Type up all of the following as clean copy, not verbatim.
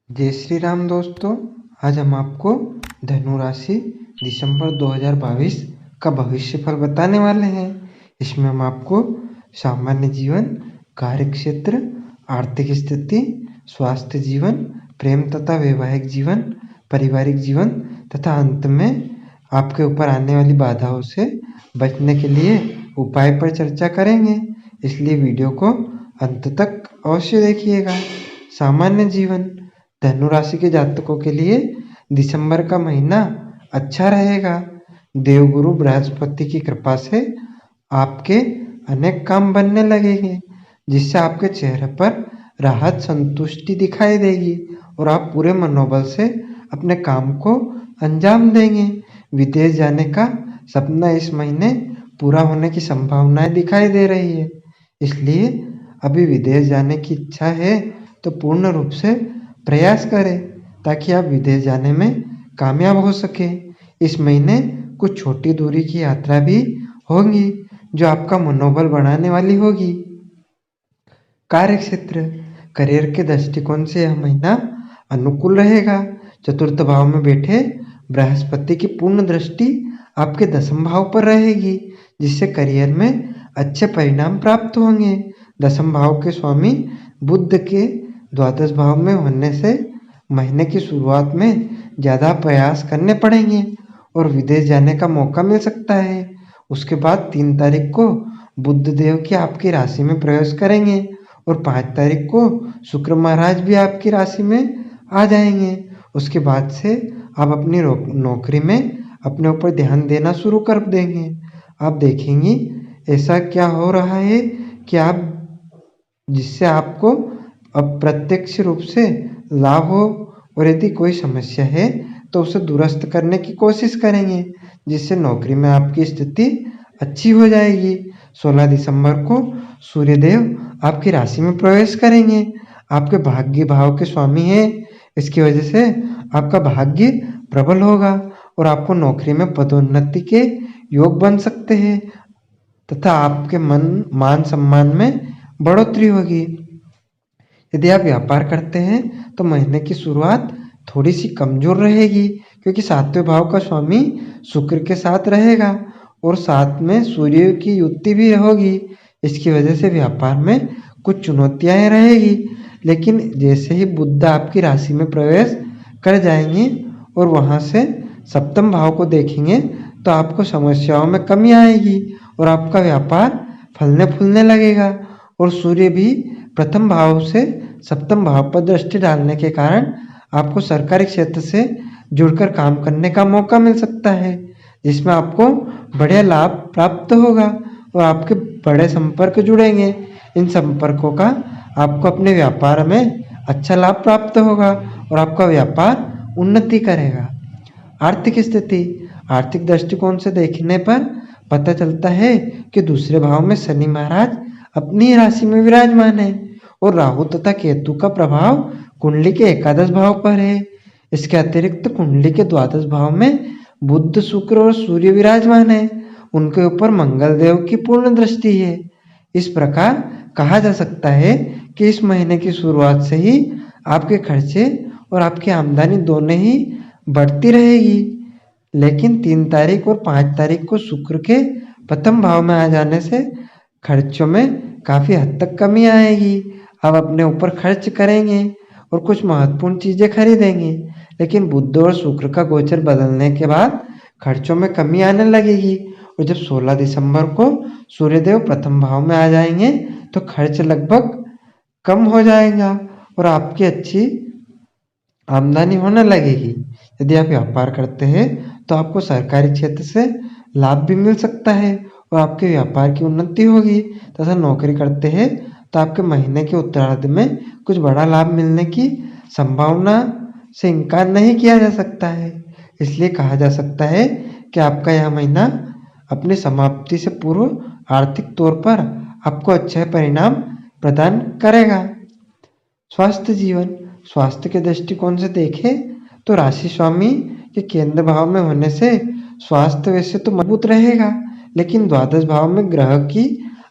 जय श्री राम दोस्तों। आज हम आपको धनु राशि दिसंबर 2022 का भविष्य फल बताने वाले हैं। इसमें हम आपको सामान्य जीवन, कार्य क्षेत्र, आर्थिक स्थिति, स्वास्थ्य जीवन, प्रेम तथा वैवाहिक जीवन, पारिवारिक जीवन तथा अंत में आपके ऊपर आने वाली बाधाओं से बचने के लिए उपाय पर चर्चा करेंगे। इसलिए वीडियो को अंत तक अवश्य देखिएगा। सामान्य जीवन, धनु राशि के जातकों के लिए दिसंबर का महीना अच्छा रहेगा। देवगुरु बृहस्पति की कृपा से आपके अनेक काम बनने लगेंगे, जिससे आपके चेहरे पर राहत संतुष्टि दिखाई देगी और आप पूरे मनोबल से अपने काम को अंजाम देंगे। विदेश जाने का सपना इस महीने पूरा होने की संभावनाएं दिखाई दे रही है। इसलिए अभी विदेश जाने की इच्छा है तो पूर्ण रूप से प्रयास करें ताकि आप विदेश जाने में कामयाब हो सके। इस महीने कुछ छोटी दूरी की यात्रा भी होगी जो आपका मनोबल बढ़ाने वाली होगी। कार्य क्षेत्र, करियर के दृष्टिकोण से यह महीना अनुकूल रहेगा। चतुर्थ भाव में बैठे बृहस्पति की पूर्ण दृष्टि आपके दसम भाव पर रहेगी, जिससे करियर में अच्छे परिणाम प्राप्त होंगे। दसम भाव के स्वामी बुध के द्वादश भाव में होने से महीने की शुरुआत में ज़्यादा प्रयास करने पड़ेंगे और विदेश जाने का मौका मिल सकता है। उसके बाद 3 तारीख को बुध देव की आपकी राशि में प्रवेश करेंगे और 5 तारीख को शुक्र महाराज भी आपकी राशि में आ जाएंगे। उसके बाद से आप अपनी नौकरी में अपने ऊपर ध्यान देना शुरू कर देंगे। आप देखेंगी ऐसा क्या हो रहा है कि आप जिससे आपको अप्रत्यक्ष रूप से लाभ हो, और यदि कोई समस्या है तो उसे दुरुस्त करने की कोशिश करेंगे, जिससे नौकरी में आपकी स्थिति अच्छी हो जाएगी। 16 दिसंबर को सूर्यदेव आपकी राशि में प्रवेश करेंगे। आपके भाग्य भाव के स्वामी हैं, इसकी वजह से आपका भाग्य प्रबल होगा और आपको नौकरी में पदोन्नति के योग बन सकते हैं तथा आपके मान सम्मान में बढ़ोतरी होगी। यदि आप व्यापार करते हैं तो महीने की शुरुआत थोड़ी सी कमजोर रहेगी, क्योंकि 7वें भाव का स्वामी शुक्र के साथ रहेगा और साथ में सूर्य की युति भी होगी। इसकी वजह से व्यापार में कुछ चुनौतियां रहेगी, लेकिन जैसे ही बुध आपकी राशि में प्रवेश कर जाएंगे और वहां से सप्तम भाव को देखेंगे तो आपको समस्याओं में कमी आएगी और आपका व्यापार फलने फूलने लगेगा। और सूर्य भी प्रथम भाव से सप्तम भाव पर दृष्टि डालने के कारण आपको सरकारी क्षेत्र से जुड़कर काम करने का मौका मिल सकता है, जिसमें आपको बढ़िया लाभ प्राप्त होगा और आपके बड़े संपर्क जुड़ेंगे। इन संपर्कों का आपको अपने व्यापार में अच्छा लाभ प्राप्त होगा और आपका व्यापार उन्नति करेगा। आर्थिक स्थिति, आर्थिक दृष्टिकोण से देखने पर पता चलता है कि दूसरे भाव में शनि महाराज अपनी राशि में विराजमान है और राहु तथा केतु का प्रभाव कुंडली के एकादश भाव पर है। इसके अतिरिक्त कुंडली के द्वादश भाव में बुध, शुक्र और सूर्य विराजमान है। उनके ऊपर मंगल देव की पूर्ण दृष्टि है। इस प्रकार कहा जा सकता है कि इस महीने की शुरुआत से ही आपके खर्चे और आपकी आमदनी दोनों ही बढ़ती रहेगी, लेकिन 3 तारीख और 5 तारीख को शुक्र के प्रथम भाव में आ जाने से खर्चों में काफ़ी हद तक कमी आएगी। आप अपने ऊपर खर्च करेंगे और कुछ महत्वपूर्ण चीज़ें खरीदेंगे, लेकिन बुध और शुक्र का गोचर बदलने के बाद खर्चों में कमी आने लगेगी और जब 16 दिसंबर को सूर्यदेव प्रथम भाव में आ जाएंगे तो खर्च लगभग कम हो जाएगा और आपकी अच्छी आमदनी होने लगेगी। यदि आप व्यापार करते हैं तो आपको सरकारी क्षेत्र से लाभ भी मिल सकता है और आपके व्यापार की उन्नति होगी तथा नौकरी करते हैं तो आपके महीने के उत्तरार्ध में कुछ बड़ा लाभ मिलने की संभावना से इनकार नहीं किया जा सकता है। इसलिए कहा जा सकता है कि आपका यह महीना अपनी समाप्ति से पूर्व आर्थिक तौर पर आपको अच्छे परिणाम प्रदान करेगा। स्वास्थ्य जीवन, स्वास्थ्य के दृष्टिकोण से देखें तो राशि स्वामी के केंद्र भाव में होने से स्वास्थ्य वैसे तो मजबूत रहेगा, लेकिन द्वादश भाव में ग्रह की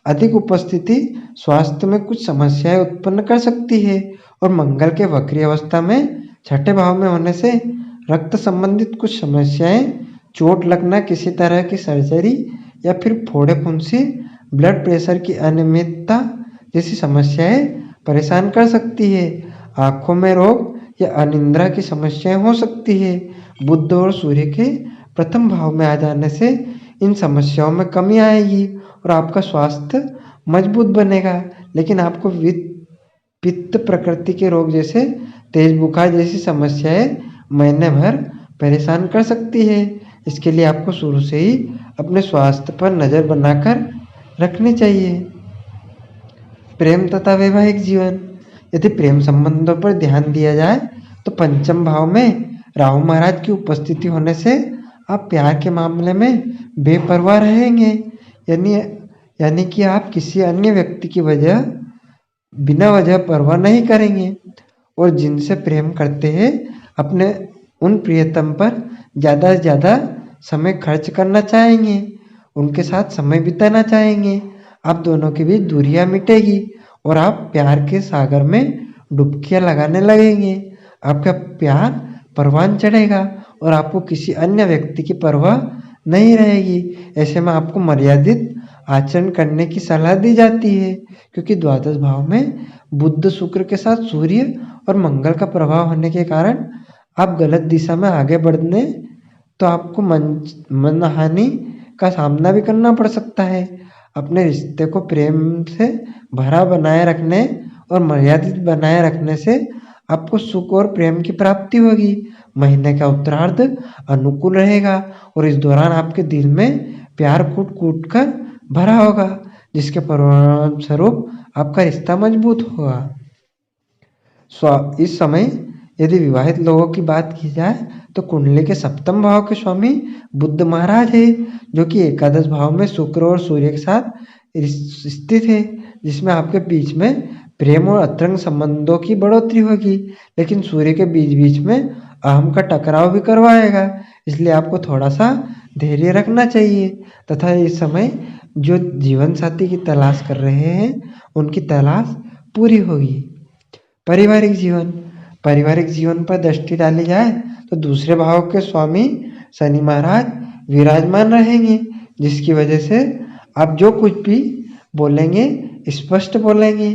अधिक उपस्थिति स्वास्थ्य में कुछ समस्याएं उत्पन्न कर सकती है और मंगल के वक्री अवस्था में छठे भाव में होने से रक्त संबंधित कुछ समस्याएं, चोट लगना, किसी तरह की सर्जरी या फिर फोड़े फुंसी, ब्लड प्रेशर की अनियमितता जैसी समस्याएं परेशान कर सकती है। आंखों में रोग या अनिद्रा की समस्याएं हो सकती है। बुध और सूर्य के प्रथम भाव में आ जाने से इन समस्याओं में कमी आएगी और आपका स्वास्थ्य मजबूत बनेगा। लेकिन आपको पित्त प्रकृति के रोग जैसे तेज बुखार जैसी समस्याएं महीने भर परेशान कर सकती है। इसके लिए आपको शुरू से ही अपने स्वास्थ्य पर नज़र बनाकर रखनी चाहिए। प्रेम तथा वैवाहिक जीवन, यदि प्रेम संबंधों पर ध्यान दिया जाए तो पंचम भाव में राहु महाराज की उपस्थिति होने से आप प्यार के मामले में बेपरवाह रहेंगे। यानी कि आप किसी अन्य व्यक्ति की बिना वजह परवाह नहीं करेंगे और जिनसे प्रेम करते हैं अपने उन प्रियतम पर ज़्यादा से ज़्यादा समय खर्च करना चाहेंगे, उनके साथ समय बिताना चाहेंगे। आप दोनों के बीच दूरियां मिटेगी और आप प्यार के सागर में डुबकियां लगाने लगेंगे। आपका प्यार परवान चढ़ेगा और आपको किसी अन्य व्यक्ति की परवाह नहीं रहेगी। ऐसे में आपको मर्यादित आचरण करने की सलाह दी जाती है, क्योंकि द्वादश भाव में बुध शुक्र के साथ सूर्य और मंगल का प्रभाव होने के कारण आप गलत दिशा में आगे बढ़ने तो आपको मनहानि का सामना भी करना पड़ सकता है। अपने रिश्ते को प्रेम से भरा बनाए रखने और मर्यादित बनाए रखने से आपको सुख और प्रेम की प्राप्ति होगी। महीने का उत्तरार्ध अनुकूल रहेगा और इस दौरान आपके दिल में प्यार कूट कूट कर भरा होगा, जिसके परिणाम स्वरूप आपका रिश्ता मजबूत होगा। इस समय यदि विवाहित लोगों की बात की जाए तो कुंडली के सप्तम भाव के स्वामी बुध महाराज है, जो कि एकादश भाव में शुक्र और सूर्य के साथ स्थित है, जिसमें आपके बीच में प्रेम और अंतरंग संबंधों की बढ़ोतरी होगी। लेकिन सूर्य के बीच बीच में अहम का टकराव भी करवाएगा, इसलिए आपको थोड़ा सा धैर्य रखना चाहिए तथा इस समय जो जीवन साथी की तलाश कर रहे हैं उनकी तलाश पूरी होगी। पारिवारिक जीवन पर दृष्टि डाली जाए तो दूसरे भाव के स्वामी शनि महाराज विराजमान रहेंगे, जिसकी वजह से आप जो कुछ भी बोलेंगे स्पष्ट बोलेंगे।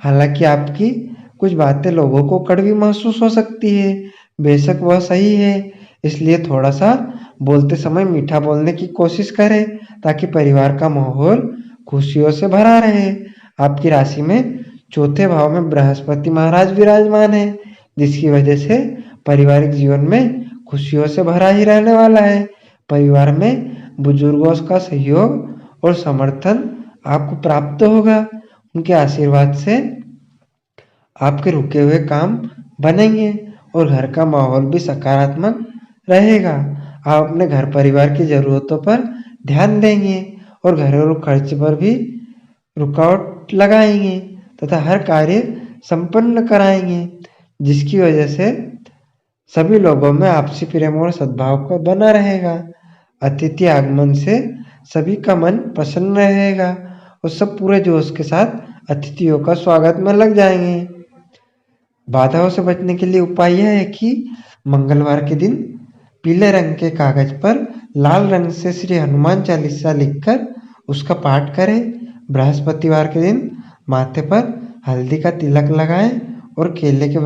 हालांकि आपकी कुछ बातें लोगों को कड़वी महसूस हो सकती है, बेशक वह सही है, इसलिए थोड़ा सा बोलते समय मीठा बोलने की कोशिश करें ताकि परिवार का माहौल खुशियों से भरा रहे। आपकी राशि में चौथे भाव में बृहस्पति महाराज विराजमान है, जिसकी वजह से पारिवारिक जीवन में खुशियों से भरा ही रहने वाला है। परिवार में बुजुर्गों का सहयोग और समर्थन आपको प्राप्त होगा। उनके आशीर्वाद से आपके रुके हुए काम बनेंगे और घर का माहौल भी सकारात्मक रहेगा। आप अपने घर परिवार की ज़रूरतों पर ध्यान देंगे और घरेलू खर्च पर भी रुकावट लगाएंगे तथा हर कार्य संपन्न कराएंगे, जिसकी वजह से सभी लोगों में आपसी प्रेम और सद्भाव का बना रहेगा। अतिथि आगमन से सभी का मन प्रसन्न रहेगा और सब पूरे जोश के साथ अतिथियों का स्वागत में लग जाएंगे। बाधाओं से बचने के लिए उपाय यह है कि मंगलवार के दिन पीले रंग के कागज पर लाल रंग से श्री हनुमान चालीसा लिखकर उसका पाठ करें। बृहस्पतिवार के दिन माथे पर हल्दी का तिलक लगाएं और केले के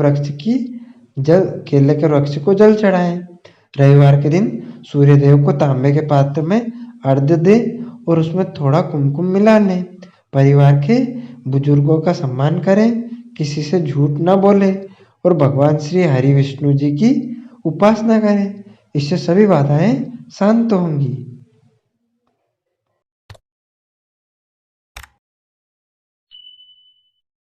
वृक्ष को जल चढ़ाएं। रविवार के दिन सूर्यदेव को तांबे के पात्र में अर्घ्य दें और उसमें थोड़ा कुमकुम मिला लें। परिवार के बुजुर्गों का सम्मान करें, किसी से झूठ न बोले और भगवान श्री हरि विष्णु जी की उपासना करें। इससे सभी बाधाएं शांत होंगी।